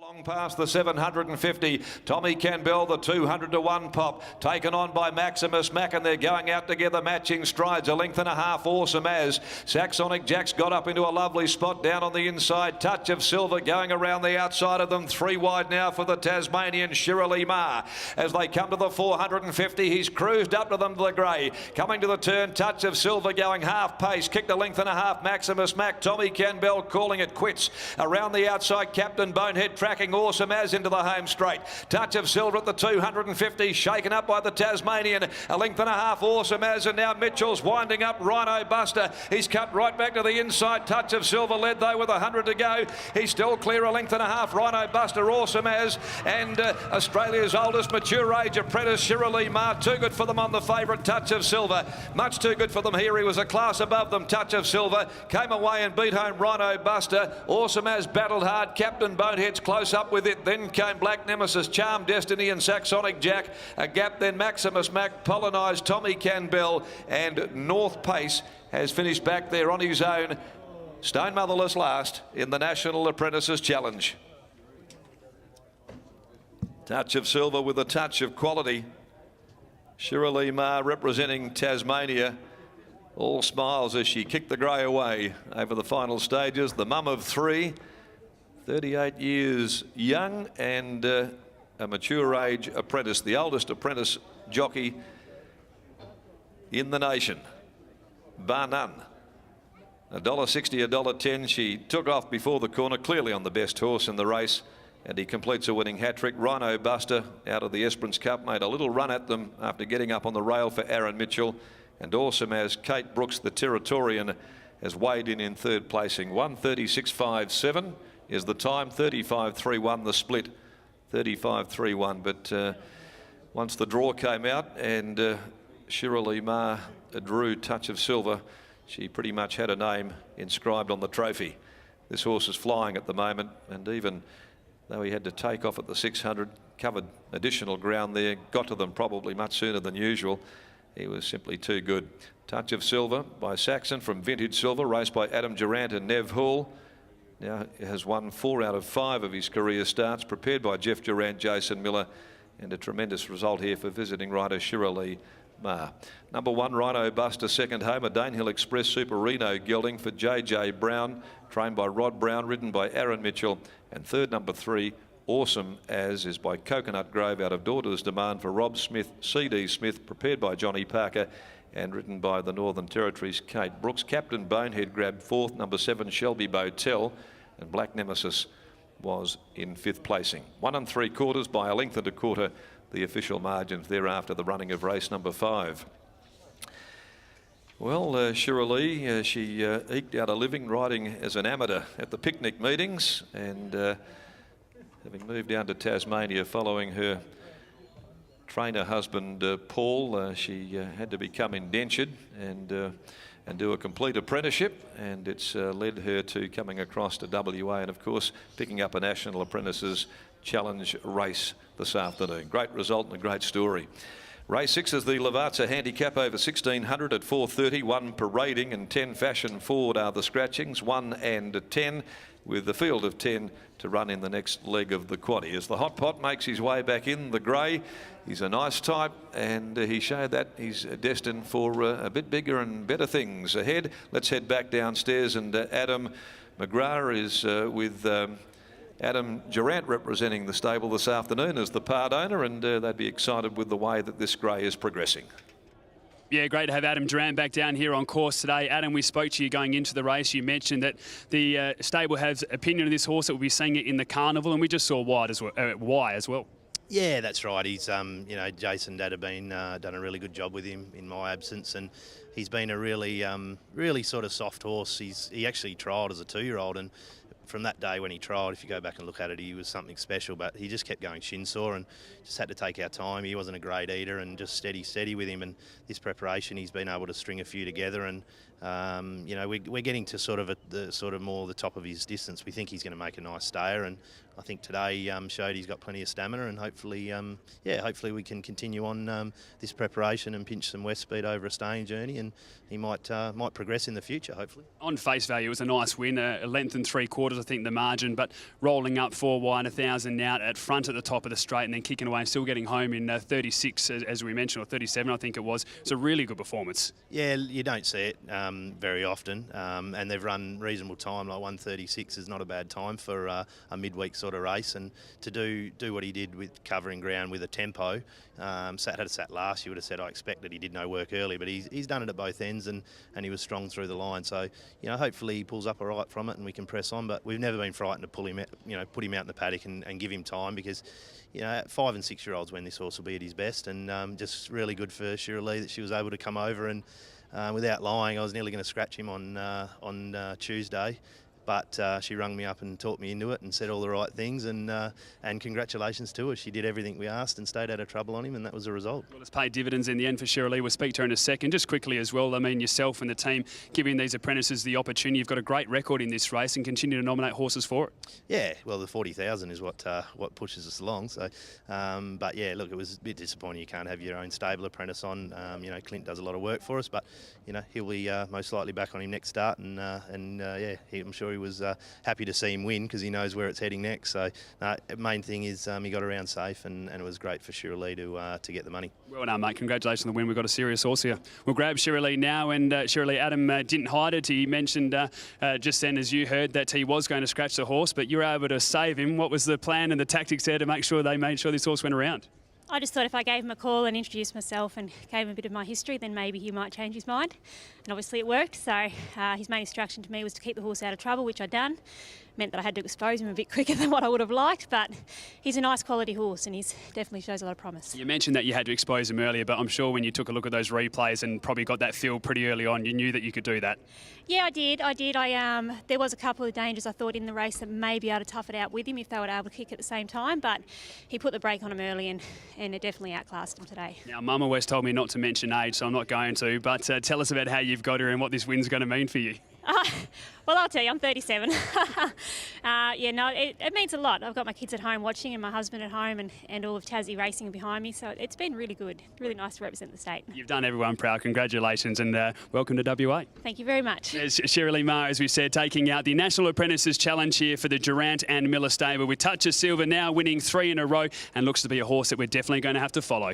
Long past the 750. Tommy Campbell, the 200 to 1 pop, taken on by Maximus Mack, and they're going out together, matching strides. A length and a half, Awesome As. Saxonic Jack's got up into a lovely spot down on the inside. Touch of Silver going around the outside of them. 3 wide now for the Tasmanian Shirley Ma. As they come to the 450, he's cruised up to them to the grey. Coming to the turn, Touch of Silver going half pace. Kicked a length and a half, Maximus Mack. Tommy Campbell calling it quits. Around the outside, Captain Bonehead tracking Awesome As into the home straight. Touch of Silver at the 250, shaken up by the Tasmanian. A length and a half, Awesome As, and now Mitchell's winding up. Rhino Buster, he's cut right back to the inside. Touch of Silver led though with 100 to go. He's still clear, a length and a half. Rhino Buster, Awesome As, and Australia's oldest mature age apprentice, Shirley Ma. Too good for them on the favourite, Touch of Silver. Much too good for them here. He was a class above them. Touch of Silver came away and beat home Rhino Buster. Awesome As battled hard. Captain Bonehead's close up with it. Then came Black Nemesis, Charm Destiny and Saxonic Jack. A gap then Maximus Mack, Polonized, Tommy Campbell, and North Pace has finished back there on his own. Stone Motherless last in the National Apprentices Challenge. Touch of Silver with a touch of quality. Shirley Ma representing Tasmania. All smiles as she kicked the grey away over the final stages. The mum of 3. 38 years young and a mature age apprentice, the oldest apprentice jockey in the nation, bar none. $1.60, $1.10. She took off before the corner, clearly on the best horse in the race, and he completes a winning hat-trick. Rhino Buster out of the Esperance Cup made a little run at them after getting up on the rail for Aaron Mitchell, and Awesome As Kate Brooks, the Territorian, has weighed in third placing. 1:36.57 is the time. 35.31 the split. 35.31, but once the draw came out and Shirley Ma drew Touch of Silver, she pretty much had a name inscribed on the trophy. This horse is flying at the moment, and even though he had to take off at the 600, covered additional ground there, got to them probably much sooner than usual. He was simply too good. Touch of Silver by Saxon from Vintage Silver, raced by Adam Durant and Nev Hall. Now has won 4 out of 5 of his career starts, prepared by Jeff Durant, Jason Miller, and a tremendous result here for visiting rider Shirley Ma. Number 1, Rhino Buster, second home, a Danehill Express Super Reno gelding for JJ Brown, trained by Rod Brown, ridden by Aaron Mitchell, and third, number 3, Awesome As, is by Coconut Grove out of Daughter's Demand for Rob Smith, CD Smith, prepared by Johnny Parker and ridden by the Northern Territory's Kate Brooks. Captain Bonehead grabbed 4th, number 7, Shelby Botel, and Black Nemesis was in 5th placing. 1 3/4 by a length and a quarter, the official margins thereafter the running of race number 5. Well, Shirley, she eked out a living riding as an amateur at the picnic meetings, and having moved down to Tasmania following her trainer husband Paul, she had to become indentured and do a complete apprenticeship, and it's led her to coming across to WA and of course picking up a National Apprentices Challenge race this afternoon. Great result and a great story. Race 6 is the Lavazza Handicap over 1600 at 4:30. 1 parading and 10 Fashion Forward are the scratchings, 1 and 10, with the field of 10 to run in the next leg of the quaddie. As the Hot Pot makes his way back in the grey, he's a nice type, and he showed that he's destined for a bit bigger and better things ahead. Let's head back downstairs, and Adam McGrath is with Adam Durant representing the stable this afternoon as the part owner, and they'd be excited with the way that this grey is progressing. Yeah, great to have Adam Durant back down here on course today. Adam, we spoke to you going into the race. You mentioned that the stable has opinion of this horse, that we'll be seeing it in the carnival, and we just saw why as well. Yeah, that's right. He's, you know, Jason Dad have been done a really good job with him in my absence, and he's been a really, really sort of soft horse. He actually trialled as a 2-year-old, and from that day when he trialled, if you go back and look at it, he was something special, but he just kept going shin sore and just had to take our time. He wasn't a great eater, and just steady with him, and this preparation he's been able to string a few together, and you know, we're getting to sort of more the top of his distance. We think he's going to make a nice stayer, and I think today showed he's got plenty of stamina, and hopefully, yeah, hopefully we can continue on this preparation and pinch some west speed over a staying journey, and he might progress in the future, hopefully. On face value, it was a nice win, a length and 3/4 was, I think, the margin, but rolling up 4 wide, 1,000 out at front at the top of the straight and then kicking away and still getting home in 36, as we mentioned, or 37, I think it was. It's a really good performance. Yeah, you don't see it very often, and they've run reasonable time. Like 1:36 is not a bad time for a midweek sort of race, and to do what he did with covering ground with a tempo. Had it sat last, you would have said I expected he did no work early, but he's done it at both ends, and he was strong through the line. So hopefully he pulls up all right from it, and we can press on. But we've never been frightened to pull him, put him out in the paddock and give him time, because 5 and 6 year olds when this horse will be at his best, and just really good for Shirley that she was able to come over and. Without lying, I was nearly going to scratch him on Tuesday, but she rung me up and talked me into it and said all the right things, and congratulations to her. She did everything we asked and stayed out of trouble on him, and that was the result. Well, it's paid dividends in the end for Shirley. We'll speak to her in a second. Just quickly as well, I mean, yourself and the team giving these apprentices the opportunity. You've got a great record in this race and continue to nominate horses for it. Yeah, well, the 40,000 is what pushes us along. So, but yeah, look, it was a bit disappointing you can't have your own stable apprentice on. Clint does a lot of work for us, but he'll be most likely back on him next start, and I'm sure he was happy to see him win because he knows where it's heading next. So, the main thing is he got around safe, and it was great for Shirley to get the money. Well done, mate. Congratulations on the win. We've got a serious horse here. We'll grab Shirley now, and Shirley, Adam didn't hide it. He mentioned just then, as you heard, that he was going to scratch the horse, but you were able to save him. What was the plan and the tactics there to make sure they made sure this horse went around? I just thought if I gave him a call and introduced myself and gave him a bit of my history, then maybe he might change his mind. And obviously it worked, so his main instruction to me was to keep the horse out of trouble, which I'd done. Meant that I had to expose him a bit quicker than what I would have liked, but he's a nice quality horse and he definitely shows a lot of promise. You mentioned that you had to expose him earlier, but I'm sure when you took a look at those replays and probably got that feel pretty early on, you knew that you could do that. Yeah, I did. There was a couple of dangers I thought in the race that maybe I'd have toughed it out with him if they were able to kick at the same time, but he put the brake on him early and it definitely outclassed him today. Now, Mum always told me not to mention age, so I'm not going to, but tell us about how you've got her and what this win's going to mean for you. Well, I'll tell you, I'm 37. It means a lot. I've got my kids at home watching and my husband at home and all of Tassie racing behind me, so it's been really good. Really nice to represent the state. You've done everyone proud. Congratulations and welcome to WA. Thank you very much. There's Shirley Ma, as we said, taking out the National Apprentices Challenge here for the Durant and Miller stable with Touch of Silver now winning 3 in a row and looks to be a horse that we're definitely going to have to follow.